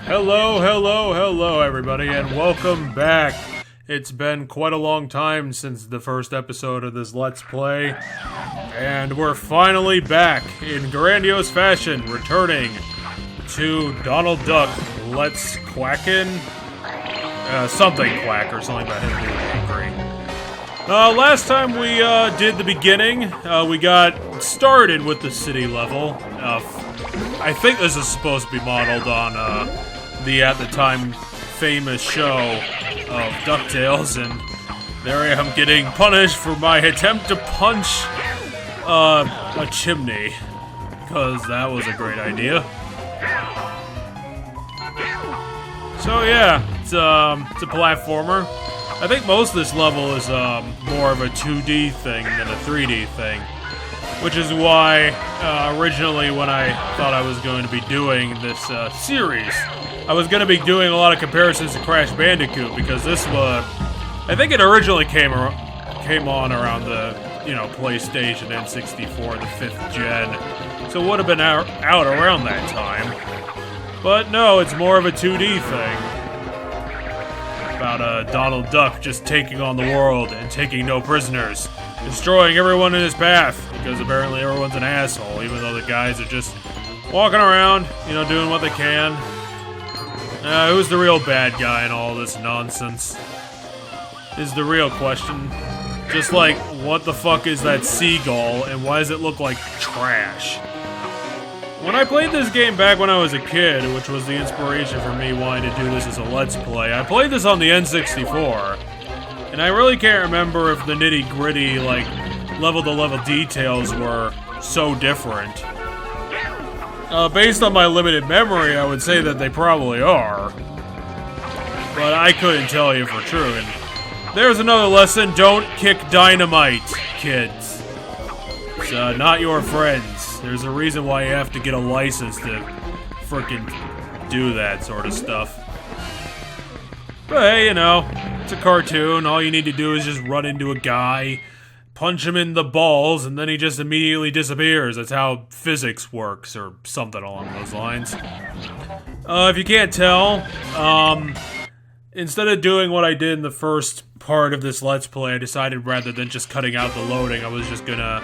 Hello, everybody, and welcome back. It's been quite a long time since the first episode of this Let's Play, and we're finally back in grandiose fashion, returning to Donald Duck Let's Quackin', something quack or something about him being angry. Last time we did the beginning, we got started with the city level. I think this is supposed to be modeled on the at the time famous show of DuckTales, and there I am getting punished for my attempt to punch a chimney, because that was a great idea. So yeah, it's a platformer. I think most of this level is more of a 2D thing than a 3D thing, which is why originally when I thought I was going to be doing this series, I was going to be doing a lot of comparisons to Crash Bandicoot, because this was, I think it originally came on around the, PlayStation N64, the 5th gen, so it would have been out around that time. But no, it's more of a 2D thing. About Donald Duck just taking on the world and taking no prisoners, destroying everyone in his path, because apparently everyone's an asshole, even though the guys are just walking around, doing what they can. Who's the real bad guy in all this nonsense? Is the real question. Just like, what the fuck is that seagull, and why does it look like trash? When I played this game back when I was a kid, which was the inspiration for me wanting to do this as a Let's Play, I played this on the N64, and I really can't remember if the nitty-gritty, level-to-level details were so different. Based on my limited memory, I would say that they probably are. But I couldn't tell you for true, and there's another lesson: don't kick dynamite, kids. It's not your friends. There's a reason why you have to get a license to frickin' do that sort of stuff. But hey, it's a cartoon. All you need to do is just run into a guy, punch him in the balls, and then he just immediately disappears. That's how physics works, or something along those lines. If you can't tell, instead of doing what I did in the first part of this Let's Play, I decided rather than just cutting out the loading, I was just gonna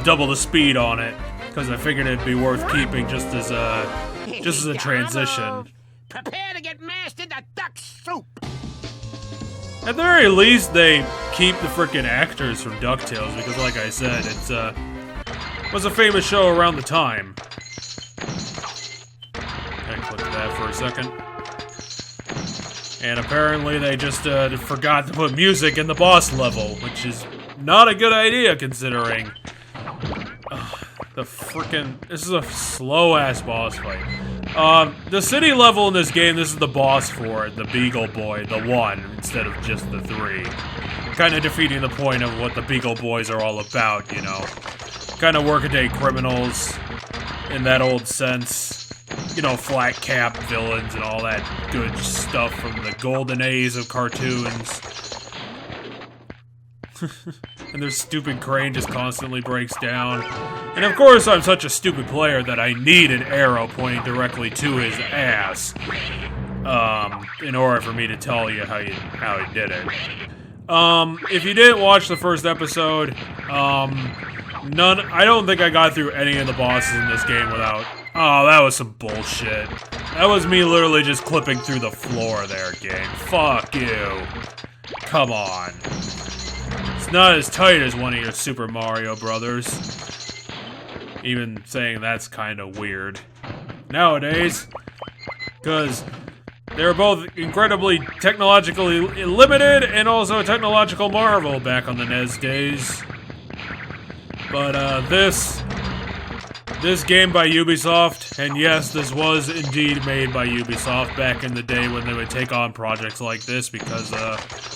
double the speed on it, because I figured it'd be worth keeping just as a transition. Prepare to get mashed into duck soup! At the very least, they keep the frickin' actors from DuckTales, because like I said, it was a famous show around the time. I clicked that for a second. And apparently they just forgot to put music in the boss level, which is not a good idea considering this is a slow-ass boss fight. The city level in this game, this is the boss for it, the Beagle Boy, the 1, instead of just the 3. Kind of defeating the point of what the Beagle Boys are all about, Kind of workaday criminals, in that old sense. Flat cap villains and all that good stuff from the golden A's of cartoons. And their stupid crane just constantly breaks down. And of course, I'm such a stupid player that I need an arrow pointing directly to his ass, in order for me to tell you how he did it. If you didn't watch the first episode, I don't think I got through any of the bosses in this game without... Oh, that was some bullshit. That was me literally just clipping through the floor there, game. Fuck you. Come on. It's not as tight as one of your Super Mario Brothers. Even saying that's kind of weird nowadays, because they're both incredibly technologically limited and also a technological marvel back on the NES days. But this game by Ubisoft, and yes, this was indeed made by Ubisoft back in the day when they would take on projects like this, because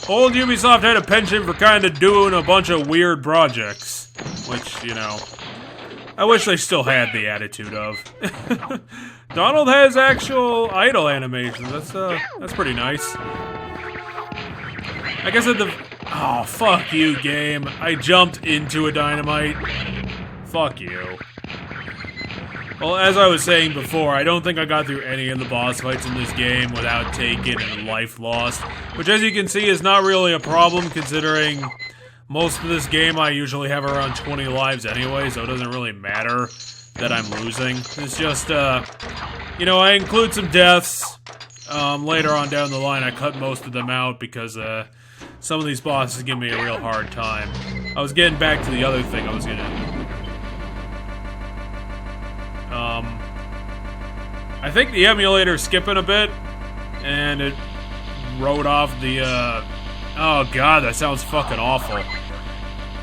old Ubisoft had a penchant for kind of doing a bunch of weird projects, which, I wish they still had the attitude of. Donald has actual idle animations. That's pretty nice. I guess at the... Oh, fuck you, game. I jumped into a dynamite. Fuck you. Well, as I was saying before, I don't think I got through any of the boss fights in this game without taking a life lost, which as you can see is not really a problem considering most of this game I usually have around 20 lives anyway, so it doesn't really matter that I'm losing. It's just, you know, I include some deaths. Later on down the line, I cut most of them out because, some of these bosses give me a real hard time. I was getting back to the other thing I was gonna... I think the emulator's skipping a bit, and it wrote off the, oh god, that sounds fucking awful.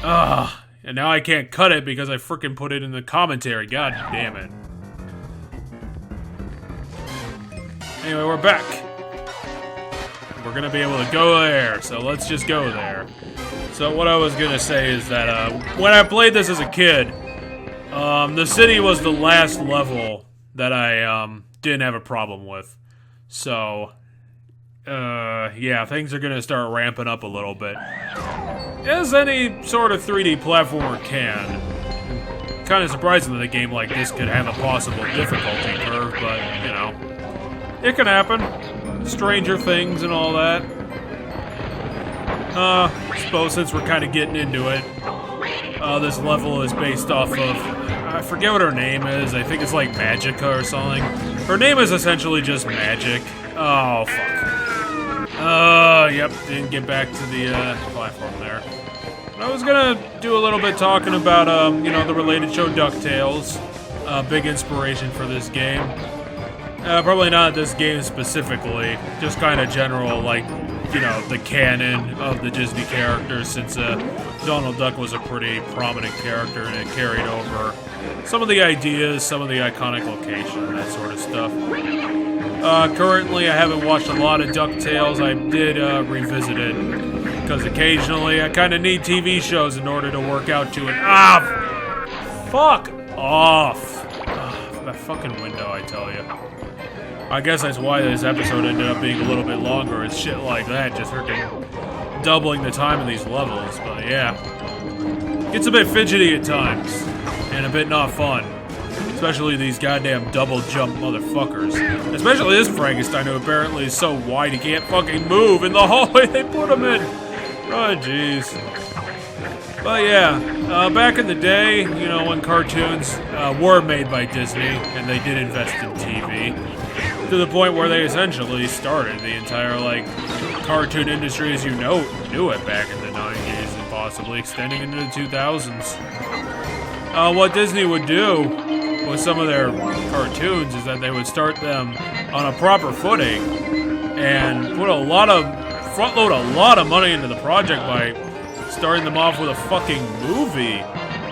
Ugh, and now I can't cut it because I frickin' put it in the commentary, god damn it. Anyway, we're back. We're gonna be able to go there, so let's just go there. So what I was gonna say is that, when I played this as a kid, the city was the last level that I, didn't have a problem with. So, yeah, things are gonna start ramping up a little bit. As any sort of 3D platformer can. Kinda surprising that a game like this could have a possible difficulty curve, but, you know, it can happen. Stranger Things and all that. I suppose since we're kinda getting into it, this level is based off of, I forget what her name is, I think it's like Magica or something. Her name is essentially just Magic. Oh, fuck. Yep, didn't get back to the, platform there. I was gonna do a little bit talking about, you know, the related show DuckTales. Big inspiration for this game. Probably not this game specifically, just kind of general, like, you know, the canon of the Disney characters, since Donald Duck was a pretty prominent character and it carried over some of the ideas, some of the iconic location, that sort of stuff. Currently, I haven't watched a lot of DuckTales. I did revisit it, because occasionally I kind of need TV shows in order to work out to it. Fuck off! That fucking window, I tell you. I guess that's why this episode ended up being a little bit longer. It's shit like that, just freaking doubling the time of these levels. But yeah, gets a bit fidgety at times, and a bit not fun. Especially these goddamn double jump motherfuckers. Especially this Frankenstein, who apparently is so wide he can't fucking move in the hallway they put him in. Oh jeez. But yeah, back in the day, you know, when cartoons were made by Disney, and they did invest in TV, to the point where they essentially started the entire, like, cartoon industry as you knew it back in the 90s, and possibly extending into the 2000s. What Disney would do with some of their cartoons is that they would start them on a proper footing, and put front-load a lot of money into the project by starting them off with a fucking movie,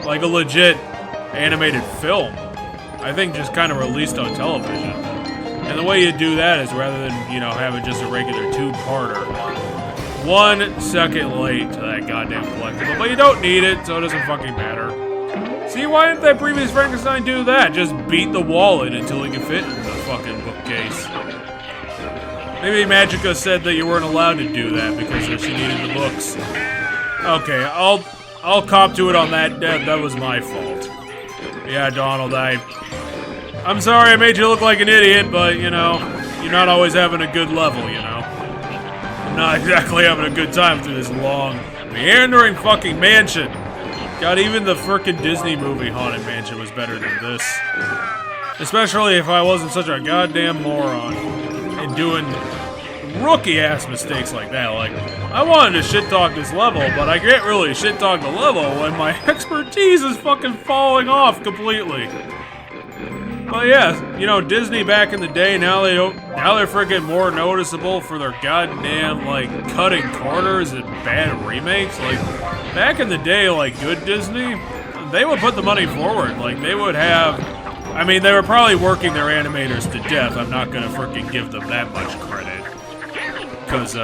like a legit animated film. I think just kind of released on television. And the way you do that is rather than, you know, having just a regular two-parter, 1 second late to that goddamn collectible, but you don't need it, so it doesn't fucking matter. See, why didn't that previous Frankenstein do that? Just beat the wall in until he could fit in the fucking bookcase. Maybe Magica said that you weren't allowed to do that because she needed the books. Okay, I'll cop to it on that. That was my fault. Yeah, Donald, I'm sorry I made you look like an idiot, but, you know, you're not always having a good level, you know. I'm not exactly having a good time through this long, meandering fucking mansion. God, even the frickin' Disney movie Haunted Mansion was better than this. Especially if I wasn't such a goddamn moron and doing rookie-ass mistakes like that. Like, I wanted to shit-talk this level, but I can't really shit-talk the level when my expertise is fucking falling off completely. But yeah, you know, Disney back in the day, now they're freaking more noticeable for their goddamn, like, cutting corners and bad remakes. Like, back in the day, like, good Disney, they would put the money forward. Like, they would have, I mean, they were probably working their animators to death. I'm not gonna freaking give them that much credit. Because,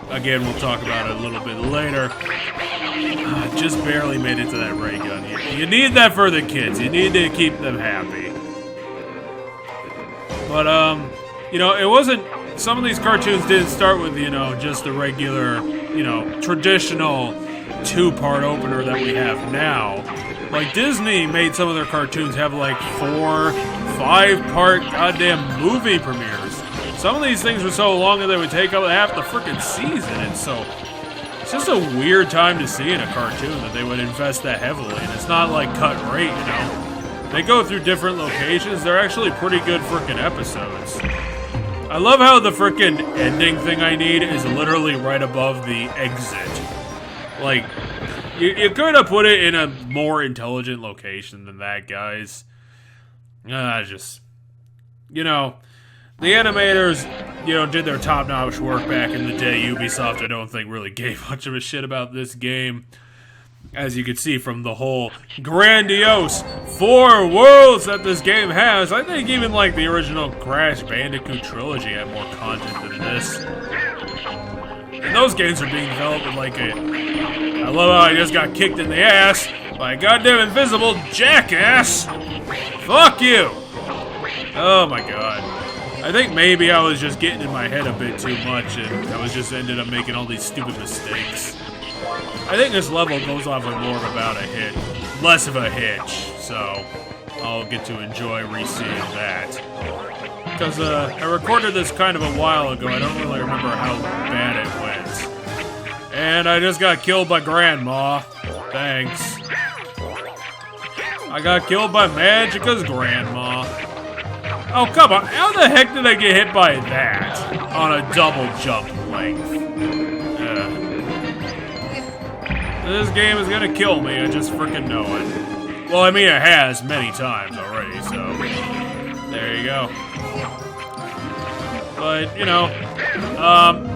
again, we'll talk about it a little bit later. Just barely made it to that ray gun. You need that for the kids. You need to keep them happy. But, you know, it wasn't, some of these cartoons didn't start with, you know, just the regular, you know, traditional two-part opener that we have now. Like, Disney made some of their cartoons have like 4, 5-part goddamn movie premieres. Some of these things were so long that they would take up half the frickin' season, and so it's just a weird time to see in a cartoon that they would invest that heavily, and it's not like cut rate, you know? They go through different locations. They're actually pretty good frickin' episodes. I love how the frickin' ending thing I need is literally right above the exit. Like, you could have put it in a more intelligent location than that, guys. Just, you know, the animators, you know, did their top-notch work back in the day. Ubisoft, I don't think, really gave much of a shit about this game. As you can see from the whole grandiose 4 worlds that this game has, I think even like the original Crash Bandicoot trilogy had more content than this. And those games are being developed with like a... I love how I just got kicked in the ass by a goddamn invisible jackass! Fuck you! Oh my god. I think maybe I was just getting in my head a bit too much and I was just ended up making all these stupid mistakes. I think this level goes off with more of about a hit, less of a hitch, so I'll get to enjoy re-seeing that. Because I recorded this kind of a while ago, I don't really remember how bad it went. And I just got killed by Grandma. Thanks. I got killed by Magica's grandma. Oh, come on. How the heck did I get hit by that on a double jump length? This game is gonna kill me, I just freaking know it. Well, I mean, it has many times already, so there you go. But, you know,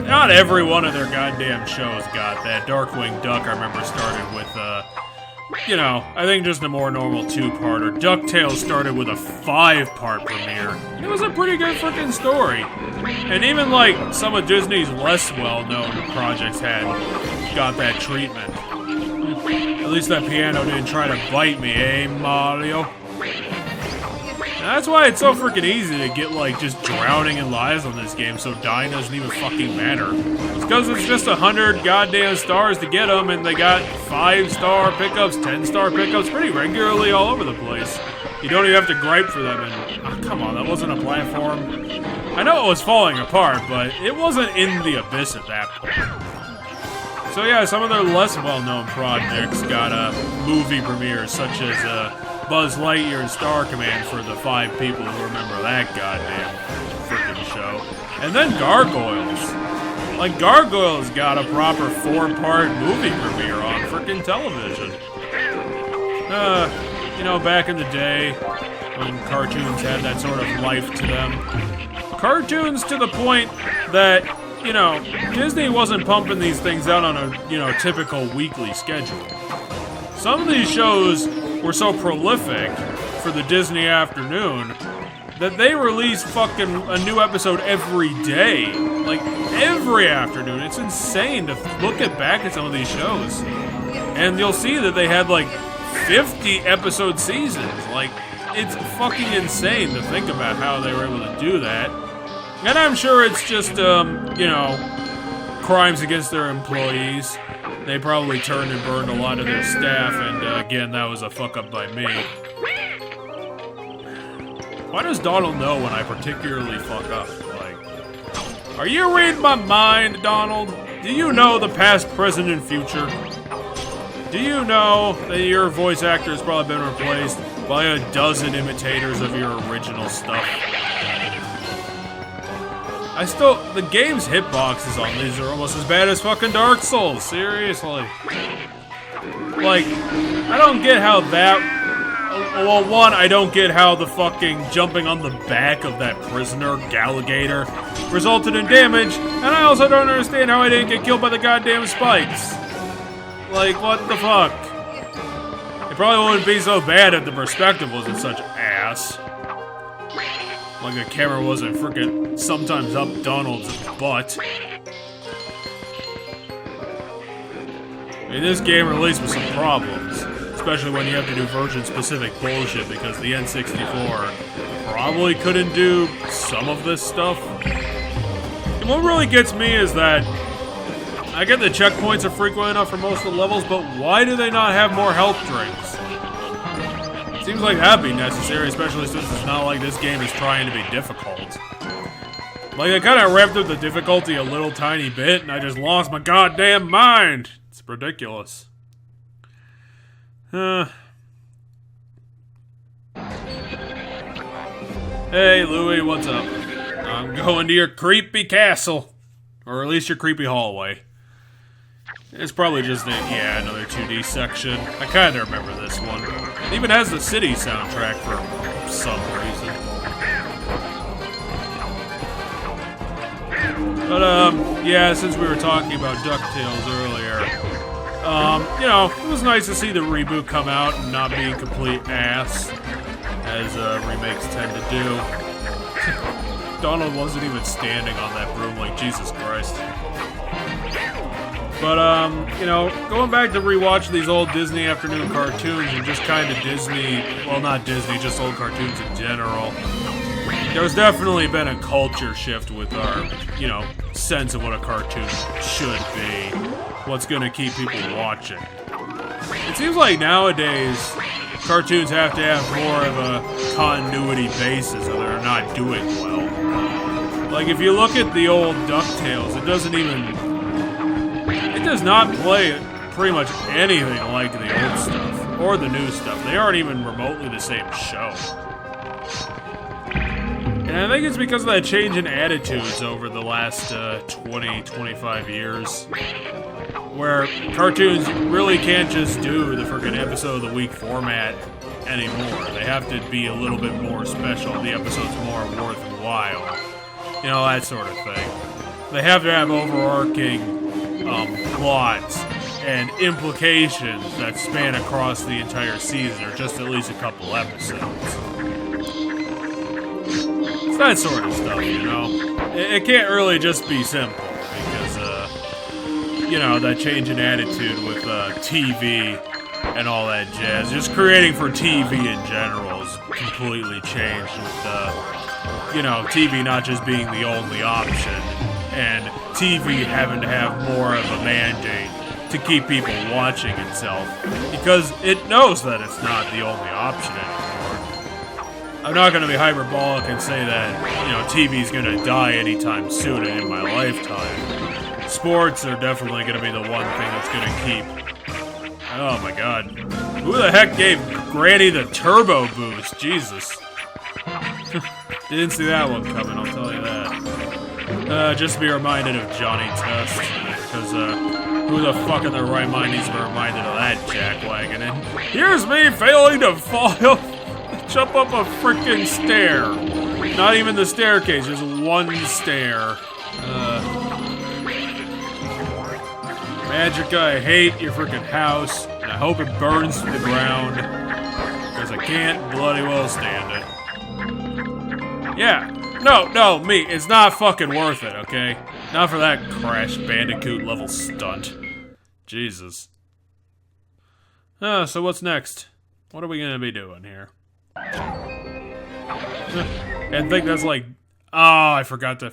not every one of their goddamn shows got that. Darkwing Duck, I remember, started with, you know, I think just a more normal 2-parter. DuckTales started with a 5-part premiere. It was a pretty good freaking story. And even, like, some of Disney's less well-known projects got that treatment. At least that piano didn't try to bite me, eh, Mario? And that's why it's so freaking easy to get, like, just drowning in lives on this game, so dying doesn't even fucking matter. It's because it's just 100 goddamn stars to get them, and they got 5-star pickups, 10-star pickups pretty regularly all over the place. You don't even have to gripe for them, and, oh, come on, that wasn't a platform. I know it was falling apart, but it wasn't in the abyss at that point. So yeah, some of their less well-known projects got movie premieres, such as Buzz Lightyear and Star Command for the 5 people who remember that goddamn freaking show. And then Gargoyles. Like, Gargoyles got a proper 4-part movie premiere on freaking television. You know, back in the day, when cartoons had that sort of life to them. Cartoons to the point that, you know, Disney wasn't pumping these things out on a, you know, typical weekly schedule. Some of these shows were so prolific for the Disney afternoon that they released fucking a new episode every day. Like, every afternoon. It's insane to look back at some of these shows. And you'll see that they had, like, 50-episode seasons. Like, it's fucking insane to think about how they were able to do that. And I'm sure it's just, you know, crimes against their employees. They probably turned and burned a lot of their staff, and again, that was a fuck-up by me. Why does Donald know when I particularly fuck up? Like, are you reading my mind, Donald? Do you know the past, present, and future? Do you know that your voice actor has probably been replaced by a dozen imitators of your original stuff? The game's hitboxes on these are almost as bad as fucking Dark Souls, seriously. Like, I don't get how that... Well, one, I don't get how the fucking jumping on the back of that prisoner, Galligator, resulted in damage, and I also don't understand how I didn't get killed by the goddamn spikes. Like, what the fuck? It probably wouldn't be so bad if the perspective wasn't such ass. Like the camera wasn't frickin' sometimes up Donald's butt. I mean, this game released with some problems. Especially when you have to do version-specific bullshit, because the N64 probably couldn't do some of this stuff. And what really gets me is that I get the checkpoints are frequent enough for most of the levels, but why do they not have more health drinks? Seems like that'd be necessary, especially since it's not like this game is trying to be difficult. Like, I kind of ramped up the difficulty a little tiny bit, and I just lost my goddamn mind. It's ridiculous. Hey, Louie, what's up? I'm going to your creepy castle. Or at least your creepy hallway. It's probably just another 2D section. I kinda remember this one. It even has the city soundtrack for some reason. But, yeah, since we were talking about DuckTales earlier, you know, it was nice to see the reboot come out and not be complete ass, as remakes tend to do. Donald wasn't even standing on that broom, like, Jesus Christ. But, you know, going back to rewatch these old Disney afternoon cartoons and just kind of Disney, well, not Disney, just old cartoons in general, there's definitely been a culture shift with our, you know, sense of what a cartoon should be, what's gonna keep people watching. It seems like nowadays, cartoons have to have more of a continuity basis or they're not doing well. Like, if you look at the old DuckTales, it does not play pretty much anything like the old stuff, or the new stuff. They aren't even remotely the same show. And I think it's because of that change in attitudes over the last 20, 25 years, where cartoons really can't just do the frickin' episode of the week format anymore. They have to be a little bit more special, the episode's more worthwhile. You know, that sort of thing. They have to have overarching plots and implications that span across the entire season, or just at least a couple episodes. It's that sort of stuff, you know? It can't really just be simple, because, you know, that change in attitude with TV and all that jazz. Just creating for TV in general is completely changed with, you know, TV not just being the only option, and TV having to have more of a mandate to keep people watching itself, because it knows that it's not the only option anymore. I'm not going to be hyperbolic and say that, you know, TV's going to die anytime soon in my lifetime. Sports are definitely going to be the one thing that's going to keep... Oh my god. Who the heck gave Granny the turbo boost? Jesus. Didn't see that one coming, I'll tell you that. Just be reminded of Johnny Test, because, who the fuck in their right mind needs to be reminded of that jackwagon? And here's me failing to jump up a freaking stair. Not even the staircase, just one stair. Magica, I hate your freaking house, and I hope it burns to the ground, because I can't bloody well stand it. Yeah. No, me. It's not fucking worth it, okay? Not for that Crash Bandicoot level stunt. Jesus. So what's next? What are we gonna be doing here? I think that's like... Oh, I forgot to...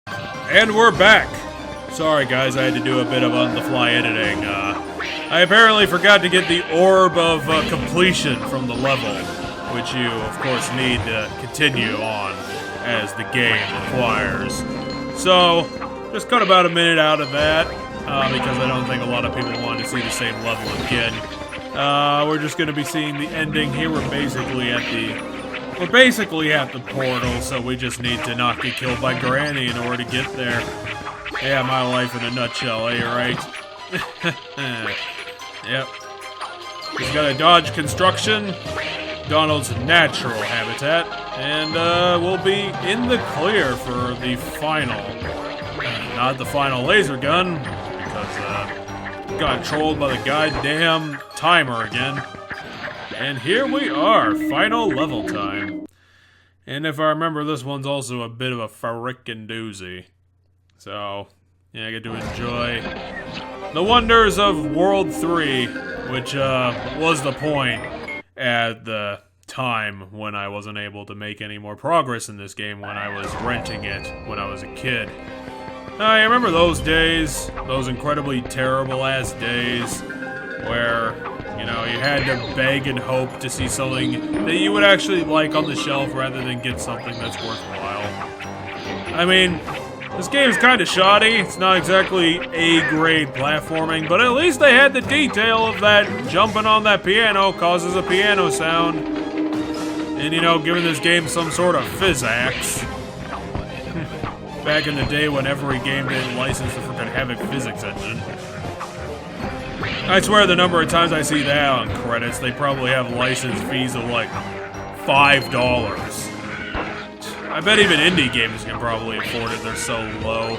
And we're back! Sorry guys, I had to do a bit of on-the-fly editing. I apparently forgot to get the Orb of Completion from the level, which you, of course, need to continue on as the game requires. So, just cut about a minute out of that, because I don't think a lot of people want to see the same level again. We're just going to be seeing the ending here. We're basically at the portal, so we just need to not get killed by Granny in order to get there. Yeah, my life in a nutshell, eh, right? Yep. He's got to dodge construction, Donald's natural habitat, and we'll be in the clear for the final. Not the final laser gun, because got trolled by the goddamn timer again. And here we are, final level time. And if I remember, this one's also a bit of a frickin' doozy. So, yeah, I get to enjoy the wonders of World 3, which was the point at the time when I wasn't able to make any more progress in this game when I was renting it when I was a kid. I remember those days, those incredibly terrible-ass days, where You know, you had to beg and hope to see something that you would actually like on the shelf rather than get something that's worthwhile. I mean, this game's kind of shoddy. It's not exactly A-grade platforming, but at least they had the detail of that jumping on that piano causes a piano sound. And, you know, giving this game some sort of physics. Back in the day when every game didn't license the frickin' Havoc physics engine. I swear the number of times I see that on credits, they probably have license fees of like $5. I bet even indie games can probably afford it, they're so low.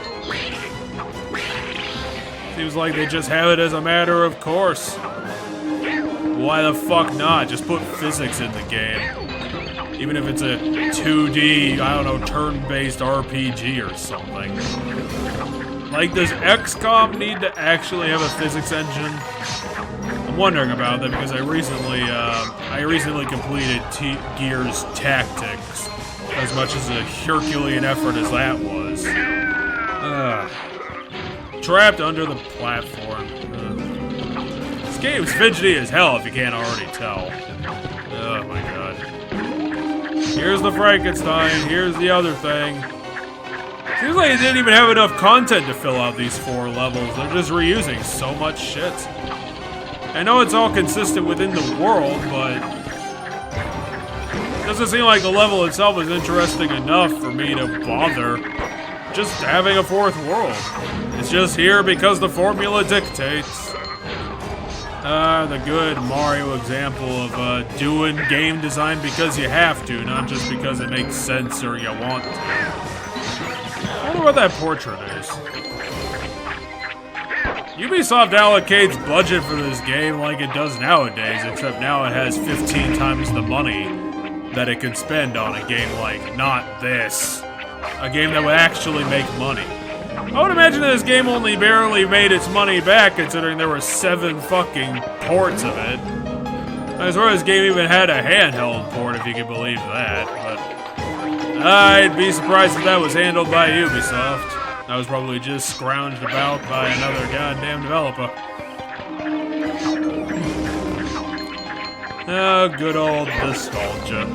Seems like they just have it as a matter of course. Why the fuck not? Just put physics in the game. Even if it's a 2D, I don't know, turn-based RPG or something. Like, does XCOM need to actually have a physics engine? I'm wondering about that because I recently completed Gears Tactics, as much as a Herculean effort as that was. Trapped under the platform. This game's fidgety as hell if you can't already tell. Oh my god. Here's the Frankenstein, here's the other thing. Seems like they didn't even have enough content to fill out these 4 levels. They're just reusing so much shit. I know it's all consistent within the world, but it doesn't seem like the level itself is interesting enough for me to bother just having a 4th world. It's just here because the formula dictates. The good Mario example of doing game design because you have to, not just because it makes sense or you want to. I wonder what that portrait is. Ubisoft allocates budget for this game like it does nowadays, except now it has 15 times the money that it could spend on a game like Not This. A game that would actually make money. I would imagine that this game only barely made its money back, considering there were 7 fucking ports of it. I swear this game even had a handheld port, if you can believe that, but I'd be surprised if that was handled by Ubisoft. That was probably just scrounged about by another goddamn developer. Oh, good old nostalgia.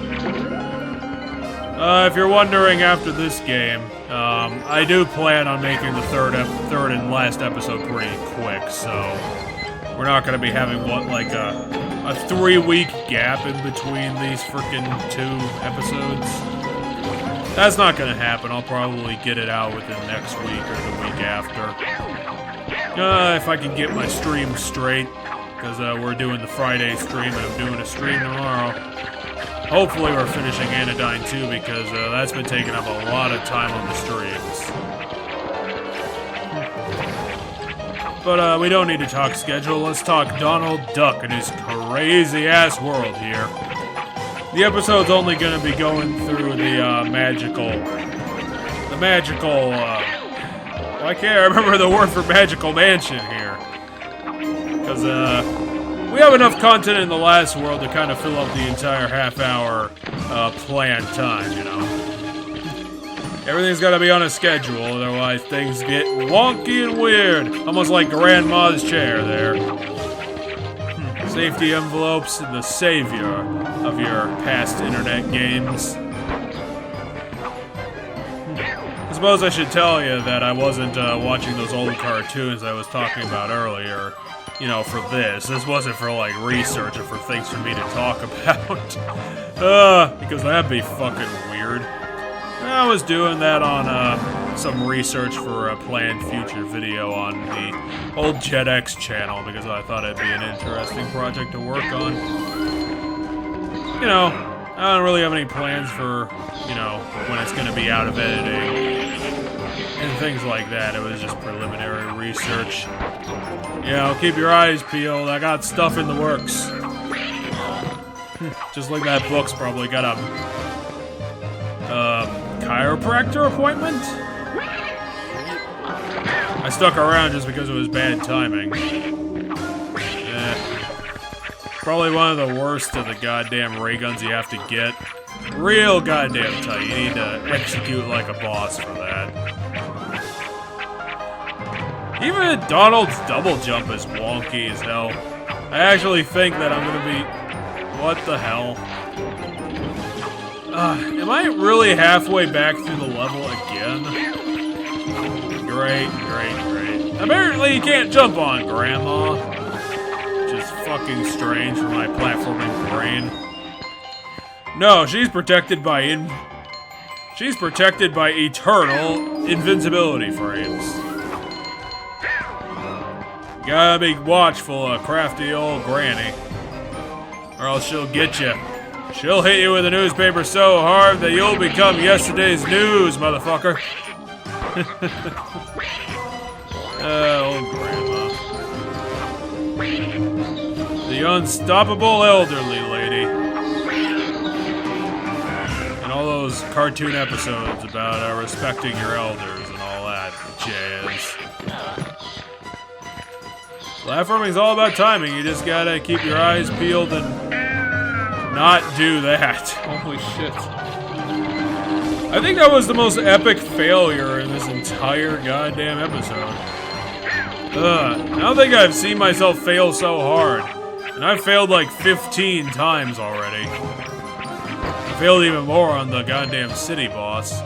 If you're wondering after this game, I do plan on making the third and last episode pretty quick, so we're not going to be having, like a 3-week gap in between these frickin' 2 episodes. That's not going to happen. I'll probably get it out within next week or the week after. If I can get my stream straight, because we're doing the Friday stream and I'm doing a stream tomorrow. Hopefully we're finishing Anodyne 2 because that's been taking up a lot of time on the streams. But we don't need to talk schedule. Let's talk Donald Duck and his crazy-ass world here. The episode's only going to be going through the magical... I can't remember the word for magical mansion here. Because, we have enough content in the last world to kind of fill up the entire half-hour planned time, you know. Everything's got to be on a schedule, otherwise things get wonky and weird. Almost like Grandma's chair there. Safety envelopes, the savior of your past internet games. I suppose I should tell you that I wasn't watching those old cartoons I was talking about earlier. You know, for this. This wasn't for, like, research or for things for me to talk about. Because that'd be fucking weird. I was doing that on, some research for a planned future video on the old JetX channel because I thought it'd be an interesting project to work on. You know, I don't really have any plans for, you know, when it's gonna be out of editing. And things like that. It was just preliminary research. You know, keep your eyes peeled. I got stuff in the works. Just like that book's probably got a chiropractor appointment? I stuck around just because it was bad timing. Probably one of the worst of the goddamn ray guns you have to get. Real goddamn tight. You need to execute like a boss for that. Even Donald's double jump is wonky as hell. I actually think that I'm gonna be... What the hell? Am I really halfway back through the level again? Great. Apparently you can't jump on, Grandma. Which is fucking strange for my platforming brain. No, she's protected by eternal invincibility frames. Gotta be watchful of crafty old Granny. Or else she'll get you. She'll hit you with a newspaper so hard that you'll become yesterday's news, motherfucker. Old Grandma. The unstoppable elderly lady. And all those cartoon episodes about respecting your elders and all that jazz. Platforming's all about timing. You just gotta keep your eyes peeled and not do that. Holy shit. I think that was the most epic failure in this entire goddamn episode. I don't think I've seen myself fail so hard. And I've failed like 15 times already. I failed even more on the goddamn city boss.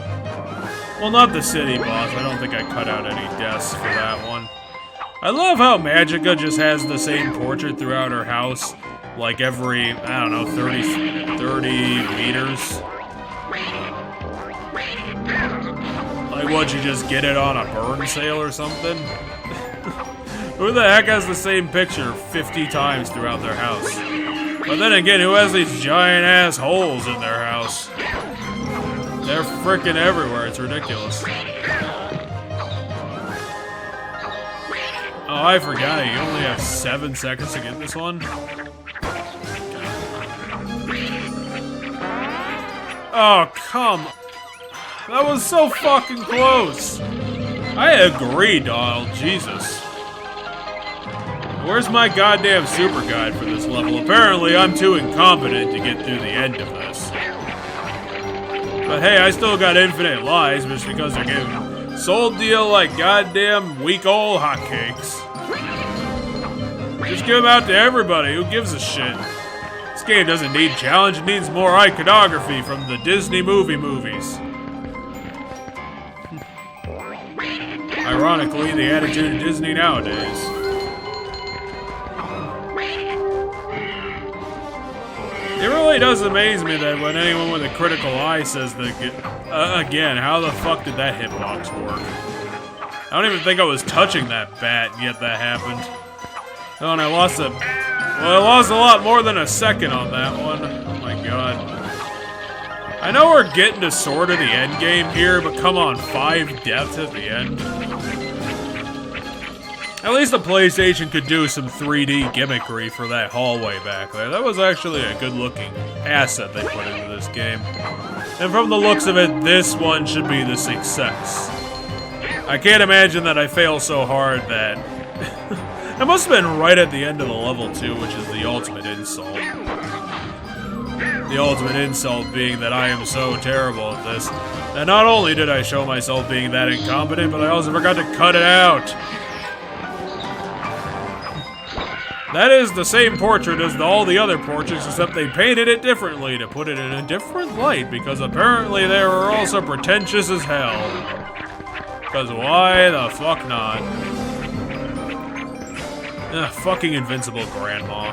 Well, not the city boss. I don't think I cut out any deaths for that one. I love how Magica just has the same portrait throughout her house. Like every, I don't know, 30 meters. Like what, you just get it on a burn sale or something? Who the heck has the same picture 50 times throughout their house? But then again, who has these giant ass holes in their house? They're freaking everywhere, it's ridiculous. Oh, I forgot, you only have 7 seconds to get this one? Oh, come. That was so fucking close. I agree, Donald. Jesus. Where's my goddamn super guide for this level? Apparently, I'm too incompetent to get through the end of this. But hey, I still got infinite lives just because they're getting sold to you like goddamn week-old hotcakes. Just give them out to everybody. Who gives a shit? This game doesn't need challenge, it needs more iconography from the Disney movies. Ironically, the attitude of Disney nowadays. It really does amaze me that when anyone with a critical eye says that, again, how the fuck did that hitbox work? I don't even think I was touching that bat, yet that happened. Oh, and I lost a lot more than a second on that one. Oh my god. I know we're getting to sort of the end game here, but come on, 5 deaths at the end. At least the PlayStation could do some 3D gimmickry for that hallway back there. That was actually a good-looking asset they put into this game. And from the looks of it, this one should be the success. I can't imagine that I fail so hard that... That must have been right at the end of the level, too, which is the ultimate insult. The ultimate insult being that I am so terrible at this, that not only did I show myself being that incompetent, but I also forgot to cut it out. That is the same portrait as all the other portraits, except they painted it differently to put it in a different light, because apparently they were also pretentious as hell. Because why the fuck not? Ugh, fucking invincible grandma.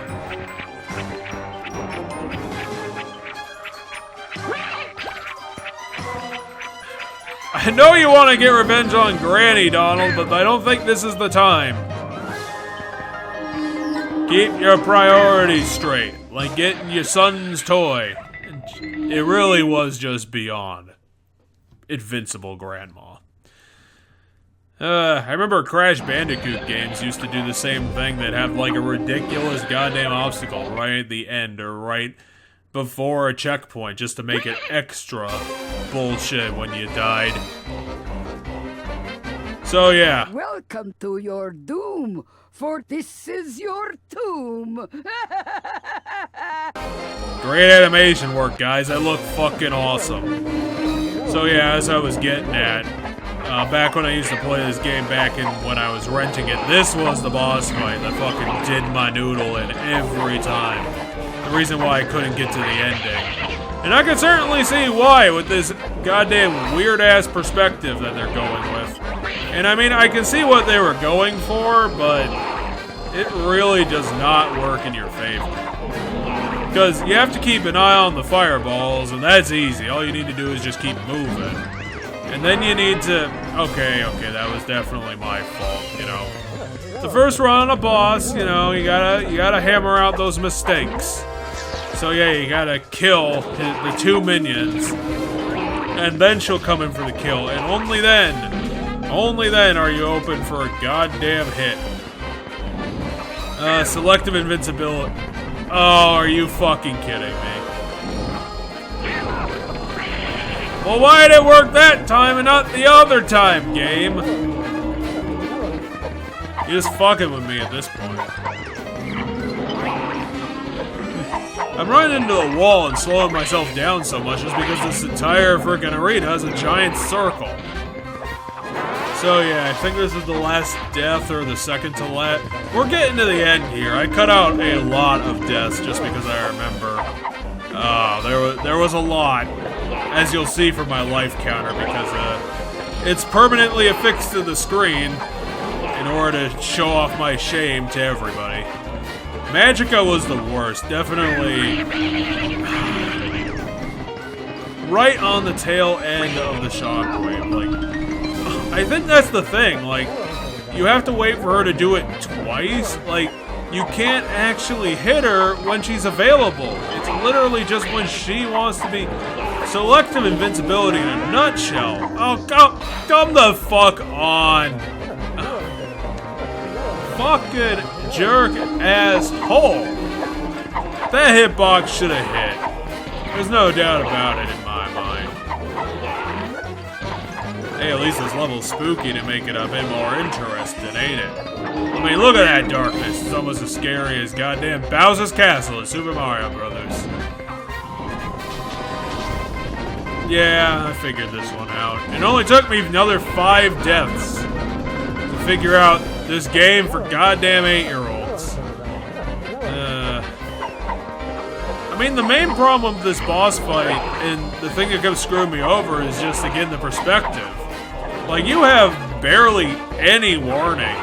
I know you want to get revenge on Granny, Donald, but I don't think this is the time. Keep your priorities straight, like getting your son's toy. It really was just beyond invincible grandma. I remember Crash Bandicoot games used to do the same thing. They'd have like a ridiculous goddamn obstacle right at the end or right before a checkpoint just to make it extra bullshit when you died. So yeah. Welcome to your doom, for this is your tomb. Great animation work, guys. That looked fucking awesome. So yeah, as I was getting at, back when I used to play this game back when I was renting it, this was the boss fight that fucking did my noodle in every time. The reason why I couldn't get to the ending. And I can certainly see why with this goddamn weird-ass perspective that they're going with. And I mean, I can see what they were going for, but it really does not work in your favor. Because you have to keep an eye on the fireballs, and that's easy. All you need to do is just keep moving. And then you need to... Okay, that was definitely my fault, you know. The first run on a boss, you know, you gotta hammer out those mistakes. So yeah, you gotta kill the two minions, and then she'll come in for the kill, and only then are you open for a goddamn hit. Selective invincibility. Oh, are you fucking kidding me? Well, why did it work that time and not the other time, game? You're just fucking with me at this point. I'm running into the wall and slowing myself down so much just because this entire freaking arena has a giant circle. So yeah, I think this is the last death or the second to last. We're getting to the end here. I cut out a lot of deaths just because I remember. There was a lot, as you'll see from my life counter, because it's permanently affixed to the screen in order to show off my shame to everybody. Magica was the worst, definitely right on the tail end of the shockwave. Like, I think that's the thing, like, you have to wait for her to do it twice. Like, you can't actually hit her when she's available. It's literally just when she wants to be. Selective invincibility in a nutshell. Oh, come the fuck on. Fucking jerk asshole. That hitbox should have hit. There's no doubt about it in my mind. Hey, at least this level's spooky to make it a bit more interesting, ain't it? I mean, look at that darkness. It's almost as scary as goddamn Bowser's Castle in Super Mario Brothers. Yeah, I figured this one out. It only took me another 5 deaths to figure out this game for goddamn 8-year-olds. I mean, the main problem with this boss fight, and the thing that kept screwing me over, is just, again, the perspective. Like, you have barely any warning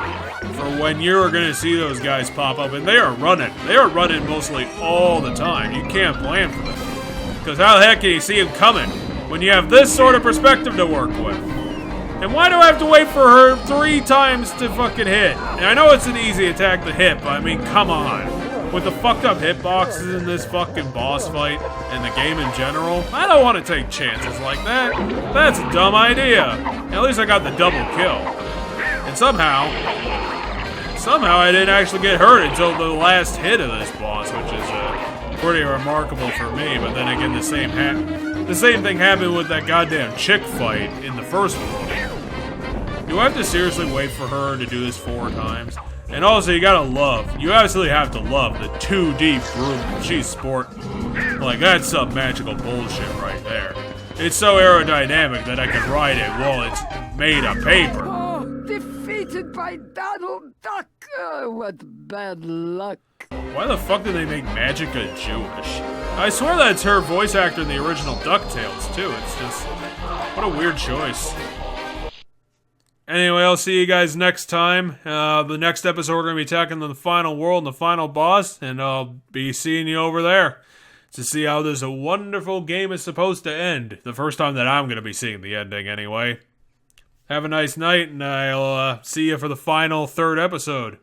for when you're gonna see those guys pop up, and they are running. They are running mostly all the time. You can't plan for them. Because how the heck can you see them coming when you have this sort of perspective to work with? And why do I have to wait for her 3 times to fucking hit? And I know it's an easy attack to hit, but I mean, come on. With the fucked up hitboxes in this fucking boss fight and the game in general, I don't want to take chances like that. That's a dumb idea. At least I got the double kill. And somehow I didn't actually get hurt until the last hit of this boss, which is pretty remarkable for me. But then again, the same thing happened with that goddamn chick fight in the first world. Do I have to seriously wait for her to do this 4 times? And also, you absolutely have to love the 2D broom she's sporting. Like, that's some magical bullshit right there. It's so aerodynamic that I can ride it while it's made of paper. Oh, defeated by Donald Duck. What bad luck. Why the fuck did they make Magica Jewish? I swear that's her voice actor in the original DuckTales, too. It's just, what a weird choice. Anyway, I'll see you guys next time. The next episode, we're going to be tackling the final world and the final boss, and I'll be seeing you over there to see how this wonderful game is supposed to end. The first time that I'm going to be seeing the ending, anyway. Have a nice night, and I'll see you for the final 3rd episode.